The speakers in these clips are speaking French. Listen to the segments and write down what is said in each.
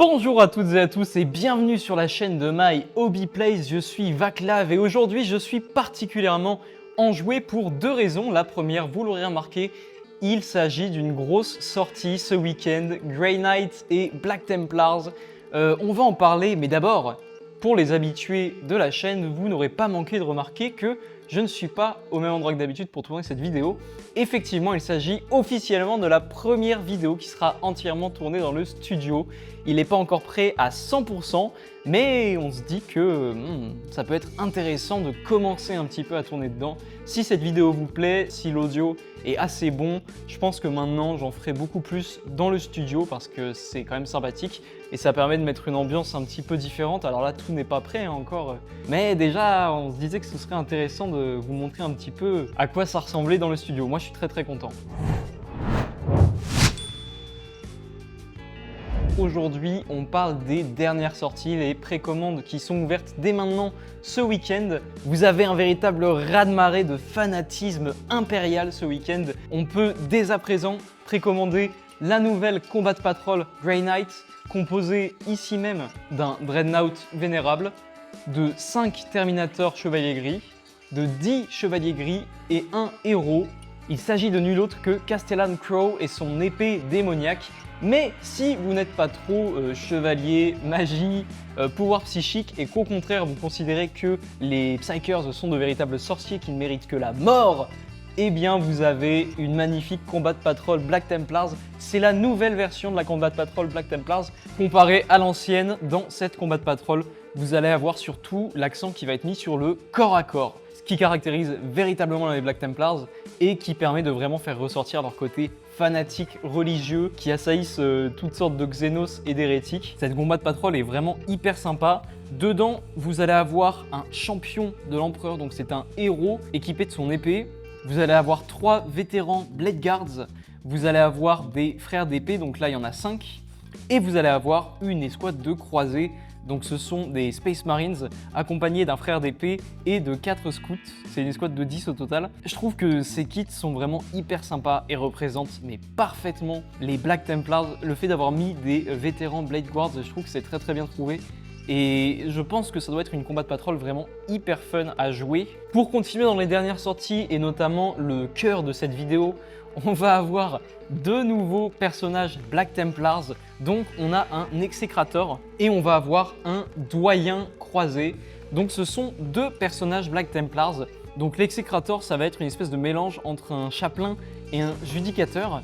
Bonjour à toutes et à tous et bienvenue sur la chaîne de My Hobby Place. Je suis Vaclav et aujourd'hui je suis particulièrement enjoué pour deux raisons. La première, vous l'aurez remarqué, il s'agit d'une grosse sortie ce week-end, Grey Knight et Black Templars. On va en parler, mais d'abord, pour les habitués de la chaîne, vous n'aurez pas manqué de remarquer que je ne suis pas au même endroit que d'habitude pour tourner cette vidéo. Effectivement, il s'agit officiellement de la première vidéo qui sera entièrement tournée dans le studio. Il n'est pas encore prêt à 100%, mais on se dit que ça peut être intéressant de commencer un petit peu à tourner dedans. Si cette vidéo vous plaît, si l'audio est assez bon, je pense que maintenant j'en ferai beaucoup plus dans le studio parce que c'est quand même sympathique et ça permet de mettre une ambiance un petit peu différente. Alors là, tout n'est pas prêt encore, mais déjà on se disait que ce serait intéressant de vous montrer un petit peu à quoi ça ressemblait dans le studio. Moi, je suis très content. Aujourd'hui, on parle des dernières sorties, les précommandes qui sont ouvertes dès maintenant ce week-end. Vous avez un véritable raz-de-marée de fanatisme impérial ce week-end. On peut dès à présent précommander la nouvelle Combat Patrol Grey Knight, composée ici même d'un Dreadnought vénérable, de 5 Terminator Chevalier Gris, de 10 Chevaliers Gris et un héros. Il s'agit de nul autre que Castellan Crow et son épée démoniaque. Mais si vous n'êtes pas trop chevalier, magie, pouvoir psychique et qu'au contraire vous considérez que les Psykers sont de véritables sorciers qui ne méritent que la mort, eh bien vous avez une magnifique Combat Patrol Black Templars. C'est la nouvelle version de la Combat Patrol Black Templars comparée à l'ancienne. Dans cette Combat Patrol, vous allez avoir surtout l'accent qui va être mis sur le corps à corps, ce qui caractérise véritablement les Black Templars et qui permet de vraiment faire ressortir leur côté fanatiques religieux qui assaillissent toutes sortes de xénos et d'hérétiques. Cette Combat Patrol est vraiment hyper sympa. Dedans, vous allez avoir un champion de l'empereur, donc c'est un héros équipé de son épée. Vous allez avoir 3 vétérans Blade Guards. Vous allez avoir des frères d'épée, donc là il y en a 5. Et vous allez avoir une escouade de croisés. Donc ce sont des Space Marines accompagnés d'un frère d'épée et de 4 scouts. C'est une escouade de 10 au total. Je trouve que ces kits sont vraiment hyper sympas et représentent mais parfaitement les Black Templars. Le fait d'avoir mis des vétérans Blade Guards, je trouve que c'est très bien trouvé. Et je pense que ça doit être une Combat Patrol vraiment hyper fun à jouer. Pour continuer dans les dernières sorties et notamment le cœur de cette vidéo, on va avoir 2 nouveaux personnages Black Templars. Donc on a un Exécrator et on va avoir un Doyen croisé. Donc ce sont 2 personnages Black Templars. Donc l'Exécrator, ça va être une espèce de mélange entre un chapelain et un judicateur.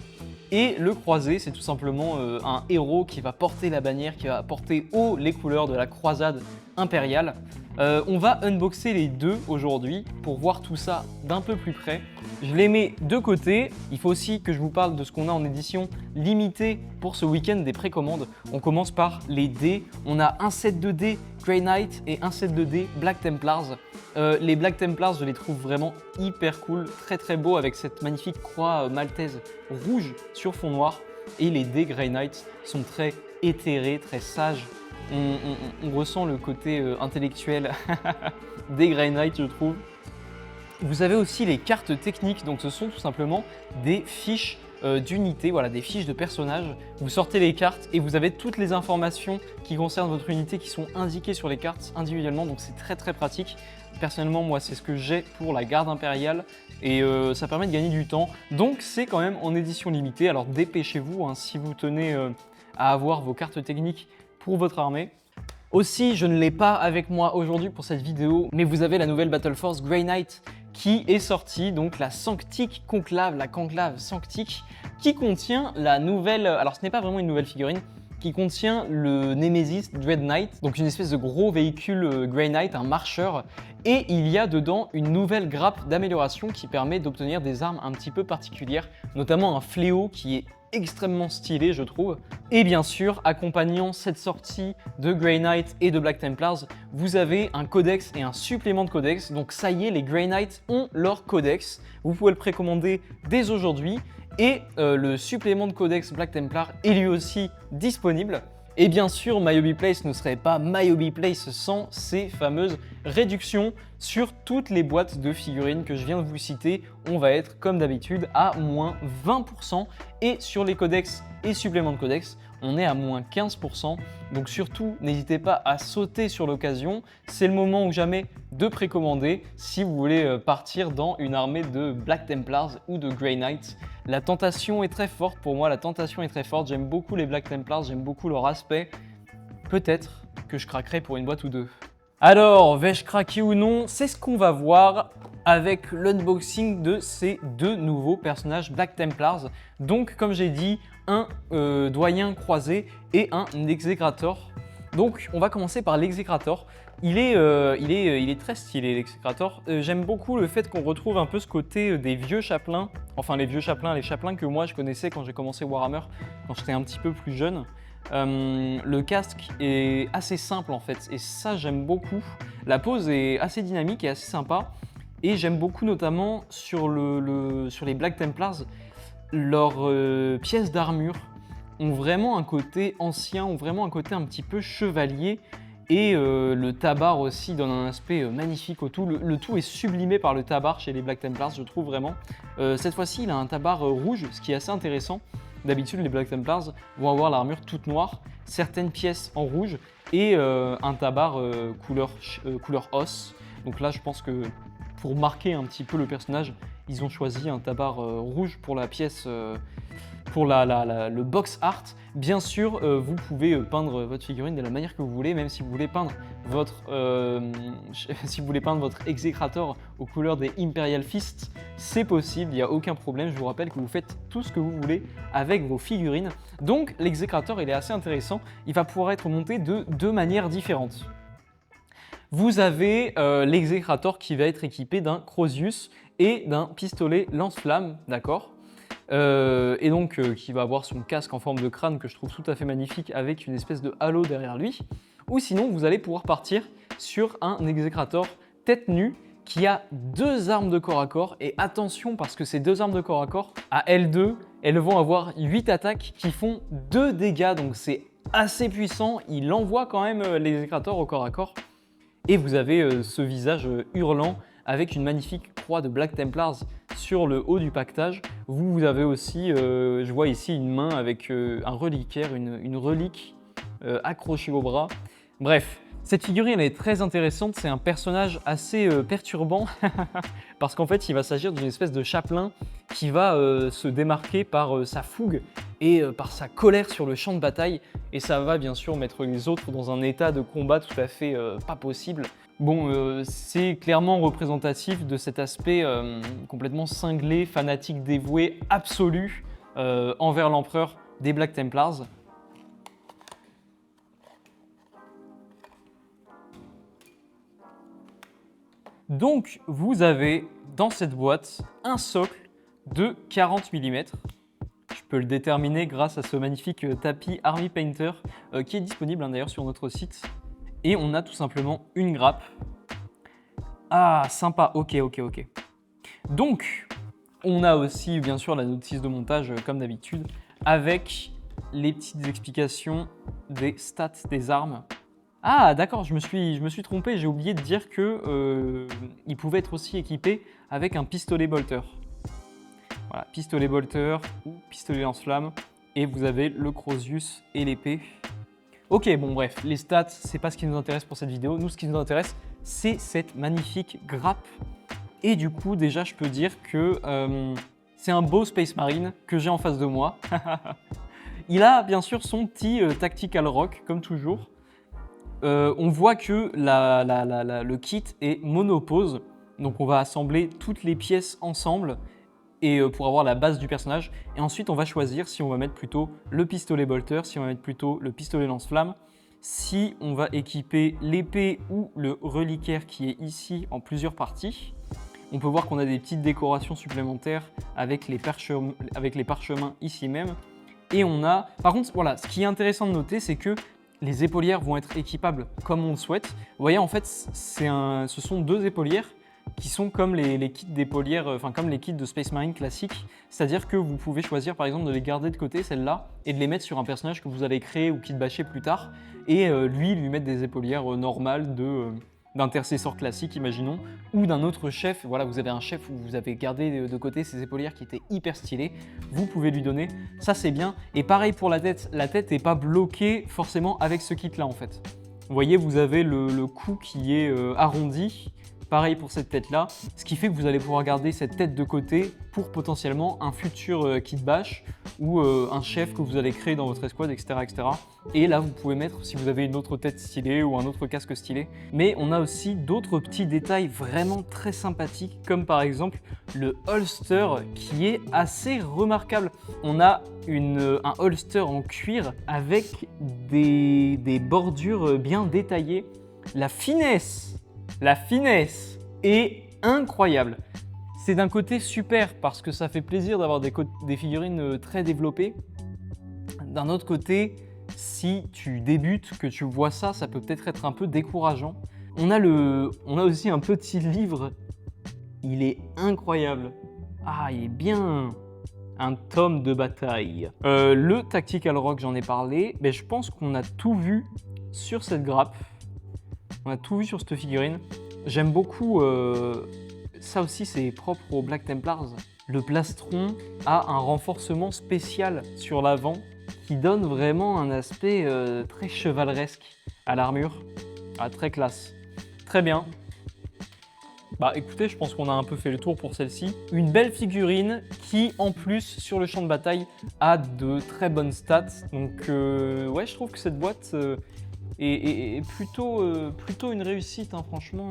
Et le croisé, c'est tout simplement un héros qui va porter la bannière, qui va porter haut les couleurs de la croisade impériale. On va unboxer les deux aujourd'hui pour voir tout ça d'un peu plus près. Je les mets de côté. Il faut aussi que je vous parle de ce qu'on a en édition limitée pour ce week-end des précommandes. On commence par les dés. On a un set de dés Grey Knight et un set de dés Black Templars. Les Black Templars, je les trouve vraiment hyper cool, très beau avec cette magnifique croix maltaise rouge sur fond noir. Et les dés Grey Knight sont très éthérés, très sages. On ressent le côté intellectuel des Grey Knight, je trouve. Vous avez aussi les cartes techniques, donc ce sont tout simplement des fiches d'unité, voilà, des fiches de personnages. Vous sortez les cartes et vous avez toutes les informations qui concernent votre unité qui sont indiquées sur les cartes individuellement, donc c'est très pratique. Personnellement, moi, c'est ce que j'ai pour la garde impériale et ça permet de gagner du temps. Donc c'est quand même en édition limitée, alors dépêchez-vous hein, si vous tenez à avoir vos cartes techniques pour votre armée. Aussi, je ne l'ai pas avec moi aujourd'hui pour cette vidéo, mais vous avez la nouvelle Battle Force Grey Knight qui est sortie, donc la Sanctique Conclave, la Conclave Sanctique, qui contient la nouvelle, alors ce n'est pas vraiment une nouvelle figurine, qui contient le Nemesis Dread Knight, donc une espèce de gros véhicule Grey Knight, un marcheur, et il y a dedans une nouvelle grappe d'amélioration qui permet d'obtenir des armes un petit peu particulières, notamment un fléau qui est extrêmement stylé, je trouve. Et bien sûr, accompagnant cette sortie de Grey Knight et de Black Templars, vous avez un codex et un supplément de codex. Donc ça y est, les Grey Knights ont leur codex. Vous pouvez le précommander dès aujourd'hui. Et le supplément de codex Black Templar est lui aussi disponible. Et bien sûr, My Hobby Place ne serait pas My Hobby Place sans ces fameuses réductions sur toutes les boîtes de figurines que je viens de vous citer. On va être comme d'habitude à moins 20%. Et sur les codex et suppléments de codex, on est à moins 15%. Donc surtout, n'hésitez pas à sauter sur l'occasion. C'est le moment ou jamais de précommander si vous voulez partir dans une armée de Black Templars ou de Grey Knights. La tentation est très forte pour moi, la tentation est très forte. J'aime beaucoup les Black Templars, j'aime beaucoup leur aspect. Peut-être que je craquerai pour une boîte ou deux. Alors, vais-je craquer ou non? C'est ce qu'on va voir avec l'unboxing de ces deux nouveaux personnages Black Templars. Donc, comme j'ai dit, un doyen croisé et un exécrator. Donc, on va commencer par l'exécrator. Il est très stylé, l'exécrator. J'aime beaucoup le fait qu'on retrouve un peu ce côté des vieux chapelains. Enfin, les chapelains que moi je connaissais quand j'ai commencé Warhammer, quand j'étais un petit peu plus jeune. Le casque est assez simple en fait et ça j'aime beaucoup. La pose est assez dynamique et assez sympa et j'aime beaucoup notamment sur les Black Templars, leurs pièces d'armure ont vraiment un côté ancien, ont vraiment un côté un petit peu chevalier et le tabard aussi donne un aspect magnifique au tout. Le tout est sublimé par le tabard chez les Black Templars, je trouve vraiment. Cette fois-ci il a un tabard rouge, ce qui est assez intéressant. D'habitude, les Black Templars vont avoir l'armure toute noire, certaines pièces en rouge et un tabard couleur os. Donc là, je pense que pour marquer un petit peu le personnage, ils ont choisi un tabard rouge pour la pièce, pour le box art. Bien sûr, vous pouvez peindre votre figurine de la manière que vous voulez, même si vous voulez peindre votre exécrator aux couleurs des Imperial Fists, c'est possible, il n'y a aucun problème. Je vous rappelle que vous faites tout ce que vous voulez avec vos figurines. Donc l'exécrator, il est assez intéressant. Il va pouvoir être monté de deux manières différentes. Vous avez l'exécrator qui va être équipé d'un Crozius et d'un pistolet lance-flamme, d'accord ? Et donc qui va avoir son casque en forme de crâne que je trouve tout à fait magnifique avec une espèce de halo derrière lui. Ou sinon, vous allez pouvoir partir sur un exécrator tête nue qui a deux armes de corps à corps. Et attention parce que ces deux armes de corps à corps, à L2, elles vont avoir 8 attaques qui font 2 dégâts. Donc c'est assez puissant, il envoie quand même l'exécrator au corps à corps. Et vous avez ce visage hurlant avec une magnifique croix de Black Templars sur le haut du pactage. Vous avez aussi, je vois ici une main avec un reliquaire, une relique accrochée au bras. Bref, cette figurine elle est très intéressante, c'est un personnage assez perturbant parce qu'en fait il va s'agir d'une espèce de chapelain qui va se démarquer par sa fougue et par sa colère sur le champ de bataille et ça va bien sûr mettre les autres dans un état de combat tout à fait pas possible. Bon, c'est clairement représentatif de cet aspect complètement cinglé, fanatique, dévoué, absolu envers l'empereur des Black Templars. Donc, vous avez dans cette boîte un socle de 40 mm. Je peux le déterminer grâce à ce magnifique tapis Army Painter qui est disponible d'ailleurs sur notre site. Et on a tout simplement une grappe. Ah, sympa, ok. Donc, on a aussi bien sûr la notice de montage comme d'habitude avec les petites explications des stats des armes. Ah d'accord, je me suis trompé, j'ai oublié de dire que il pouvait être aussi équipé avec un pistolet bolter. Voilà, pistolet bolter ou pistolet lance-flamme. Et vous avez le Crozius et l'épée. Ok, bon bref, les stats, c'est pas ce qui nous intéresse pour cette vidéo. Nous, ce qui nous intéresse, c'est cette magnifique grappe. Et du coup, déjà, je peux dire que c'est un beau Space Marine que j'ai en face de moi. Il a bien sûr son petit Tactical Rock, comme toujours. On voit que le kit est monopose. Donc, on va assembler toutes les pièces ensemble et pour avoir la base du personnage. Et ensuite, on va choisir si on va mettre plutôt le pistolet bolter, si on va mettre plutôt le pistolet lance-flamme, si on va équiper l'épée ou le reliquaire qui est ici en plusieurs parties. On peut voir qu'on a des petites décorations supplémentaires avec les parchemins ici même. Et on a... Par contre, voilà, ce qui est intéressant de noter, c'est que les épaulières vont être équipables comme on le souhaite. Vous voyez, en fait, ce sont deux épaulières qui sont comme les kits d'épaulières, enfin comme les kits de Space Marine classiques. C'est-à-dire que vous pouvez choisir par exemple de les garder de côté, celles-là, et de les mettre sur un personnage que vous allez créer ou kit bâcher plus tard, et lui mettre des épaulières normales d'intercesseur classique, imaginons, ou d'un autre chef. Voilà, vous avez un chef où vous avez gardé de côté ses épaulières qui étaient hyper stylées, vous pouvez lui donner, ça c'est bien. Et pareil pour la tête n'est pas bloquée forcément avec ce kit-là en fait. Vous voyez, vous avez le cou qui est arrondi, pareil pour cette tête-là, ce qui fait que vous allez pouvoir garder cette tête de côté pour potentiellement un futur kit bash ou un chef que vous allez créer dans votre escouade, etc., etc. Et là, vous pouvez mettre, si vous avez une autre tête stylée ou un autre casque stylé. Mais on a aussi d'autres petits détails vraiment très sympathiques, comme par exemple le holster qui est assez remarquable. On a un holster en cuir avec des bordures bien détaillées. La finesse est incroyable. C'est d'un côté super parce que ça fait plaisir d'avoir des figurines très développées. D'un autre côté, si tu débutes, que tu vois ça, ça peut peut-être être un peu décourageant. On a aussi un petit livre. Il est incroyable. Ah, il est bien. Un tome de bataille. Le Tactical Rock, j'en ai parlé. Mais je pense qu'on a tout vu sur cette grappe. On a tout vu sur cette figurine. J'aime beaucoup, ça aussi c'est propre aux Black Templars. Le plastron a un renforcement spécial sur l'avant qui donne vraiment un aspect très chevaleresque à l'armure. Ah, très classe. Très bien. Bah écoutez, je pense qu'on a un peu fait le tour pour celle-ci. Une belle figurine qui, en plus, sur le champ de bataille, a de très bonnes stats. Donc ouais, je trouve que cette boîte est plutôt une réussite, hein, franchement.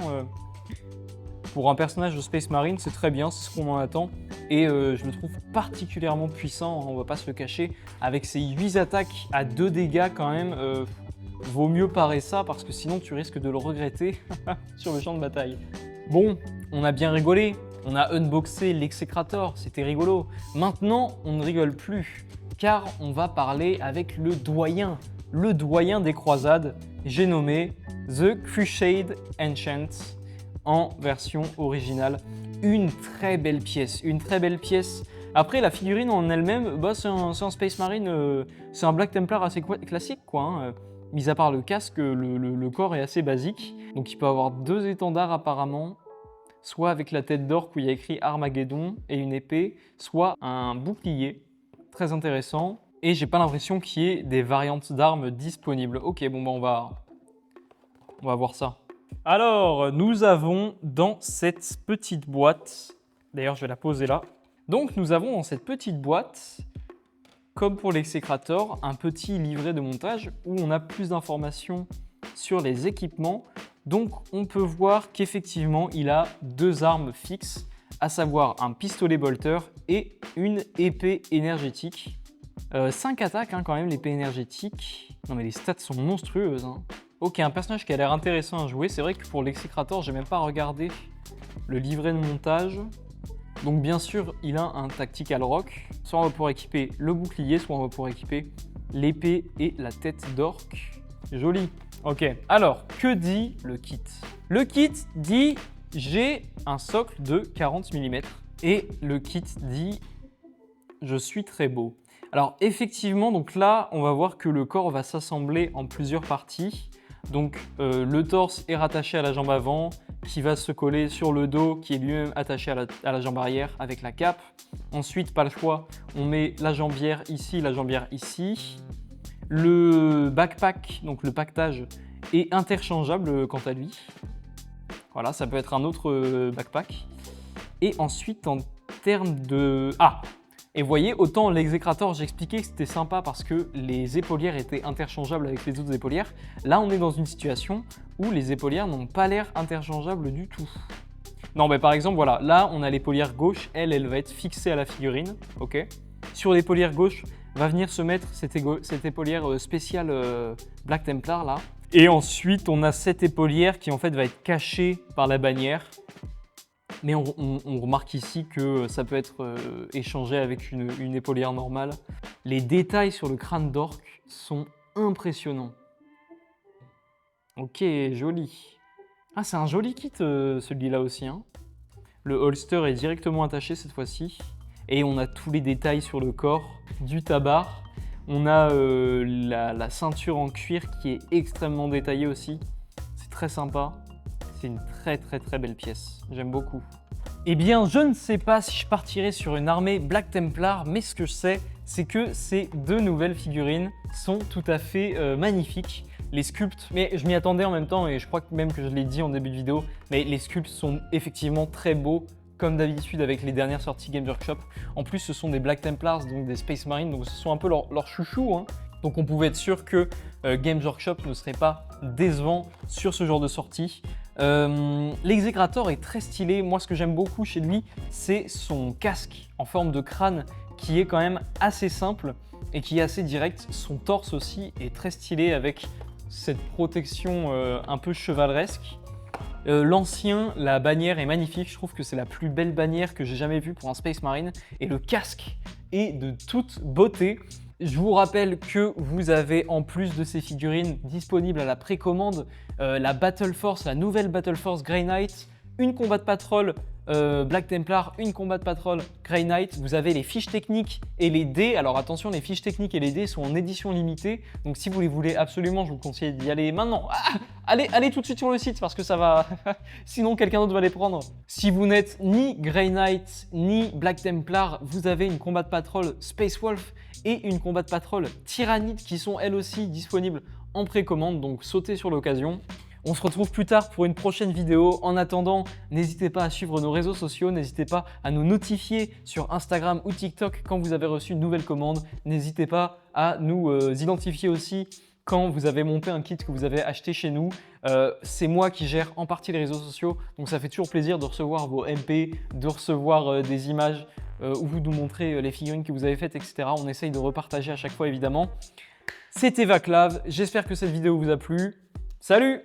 Pour un personnage de Space Marine, c'est très bien, c'est ce qu'on en attend. Et je le trouve particulièrement puissant, on va pas se le cacher. Avec ses 8 attaques à 2 dégâts quand même, vaut mieux parer ça parce que sinon tu risques de le regretter sur le champ de bataille. Bon, on a bien rigolé, on a unboxé l'Execrator, c'était rigolo. Maintenant, on ne rigole plus, car on va parler avec le doyen des croisades, j'ai nommé The Crusade Enchant en version originale. Une très belle pièce. Après, la figurine en elle-même, bah, c'est un Space Marine, c'est un Black Templar assez classique, quoi. Hein. Mis à part le casque, le corps est assez basique. Donc il peut avoir 2 étendards apparemment, soit avec la tête d'orque où il y a écrit Armageddon et une épée, soit un bouclier. Très intéressant. Et j'ai pas l'impression qu'il y ait des variantes d'armes disponibles. Ok, bon bah on va voir ça. Alors, nous avons dans cette petite boîte, d'ailleurs je vais la poser là. Donc nous avons dans cette petite boîte, comme pour l'Execrator, un petit livret de montage où on a plus d'informations sur les équipements. Donc on peut voir qu'effectivement il a 2 armes fixes, à savoir un pistolet bolter et une épée énergétique. 5 attaques hein, quand même, l'épée énergétique. Non mais les stats sont monstrueuses. Hein. Ok, un personnage qui a l'air intéressant à jouer. C'est vrai que pour l'Execrator, j'ai même pas regardé le livret de montage. Donc bien sûr, il a un Tactical Rock. Soit on va pouvoir équiper le bouclier, soit on va pouvoir équiper l'épée et la tête d'orque. Joli. Ok, alors, que dit le kit? Le kit dit « j'ai un socle de 40 mm » et le kit dit « je suis très beau ». Alors effectivement, donc là, on va voir que le corps va s'assembler en plusieurs parties. Donc le torse est rattaché à la jambe avant, qui va se coller sur le dos, qui est lui-même attaché à la jambe arrière avec la cape. Ensuite, pas le choix, on met la jambière ici. Le backpack, donc le paquetage, est interchangeable quant à lui. Voilà, ça peut être un autre backpack. Et ensuite, en termes de... Ah! Et vous voyez, autant l'Execrator, j'expliquais que c'était sympa parce que les épaulières étaient interchangeables avec les autres épaulières. Là, on est dans une situation où les épaulières n'ont pas l'air interchangeables du tout. Non, mais par exemple, voilà, là, on a l'épaulière gauche, elle va être fixée à la figurine, ok. Sur l'épaulière gauche, va venir se mettre cette épaulière spéciale Black Templar, là. Et ensuite, on a cette épaulière qui, en fait, va être cachée par la bannière. Mais on remarque ici que ça peut être échangé avec une épaulière normale. Les détails sur le crâne d'orque sont impressionnants. Ok, joli. Ah, c'est un joli kit celui-là aussi. Hein. Le holster est directement attaché cette fois-ci. Et on a tous les détails sur le corps du tabard. On a la ceinture en cuir qui est extrêmement détaillée aussi. C'est très sympa. c'était une très belle pièce. J'aime beaucoup. Eh bien, je ne sais pas si je partirai sur une armée Black Templar, mais ce que je sais, c'est que ces deux nouvelles figurines sont tout à fait magnifiques. Les sculpts, mais je m'y attendais en même temps et je crois même que je l'ai dit en début de vidéo, mais les sculpts sont effectivement très beaux, comme d'habitude avec les dernières sorties Games Workshop. En plus, ce sont des Black Templars, donc des Space Marines, donc ce sont un peu leur chouchou, hein. Donc on pouvait être sûr que Games Workshop ne serait pas décevant sur ce genre de sortie. L'exécrator est très stylé. Moi, ce que j'aime beaucoup chez lui, c'est son casque en forme de crâne qui est quand même assez simple et qui est assez direct. Son torse aussi est très stylé avec cette protection un peu chevaleresque. L'ancien, la bannière est magnifique. Je trouve que c'est la plus belle bannière que j'ai jamais vue pour un Space Marine. Et le casque est de toute beauté. Je vous rappelle que vous avez, en plus de ces figurines disponibles à la précommande, la Battle Force, la nouvelle Battle Force Grey Knight, une Combat Patrol Black Templar, une Combat Patrol Grey Knight. Vous avez les fiches techniques et les dés. Alors attention, les fiches techniques et les dés sont en édition limitée. Donc si vous les voulez absolument, je vous conseille d'y aller maintenant. Allez tout de suite sur le site parce que ça va... Sinon, quelqu'un d'autre va les prendre. Si vous n'êtes ni Grey Knight ni Black Templar, vous avez une Combat Patrol Space Wolf et une Combat Patrol Tyrannide qui sont elles aussi disponibles en précommande. Donc sautez sur l'occasion. On se retrouve plus tard pour une prochaine vidéo. En attendant, n'hésitez pas à suivre nos réseaux sociaux, n'hésitez pas à nous notifier sur Instagram ou TikTok quand vous avez reçu une nouvelle commande. N'hésitez pas à nous identifier aussi quand vous avez monté un kit que vous avez acheté chez nous. C'est moi qui gère en partie les réseaux sociaux, donc ça fait toujours plaisir de recevoir vos MP, de recevoir des images où vous nous montrez les figurines que vous avez faites, etc. On essaye de repartager à chaque fois évidemment. C'était Vaclav, j'espère que cette vidéo vous a plu. Salut!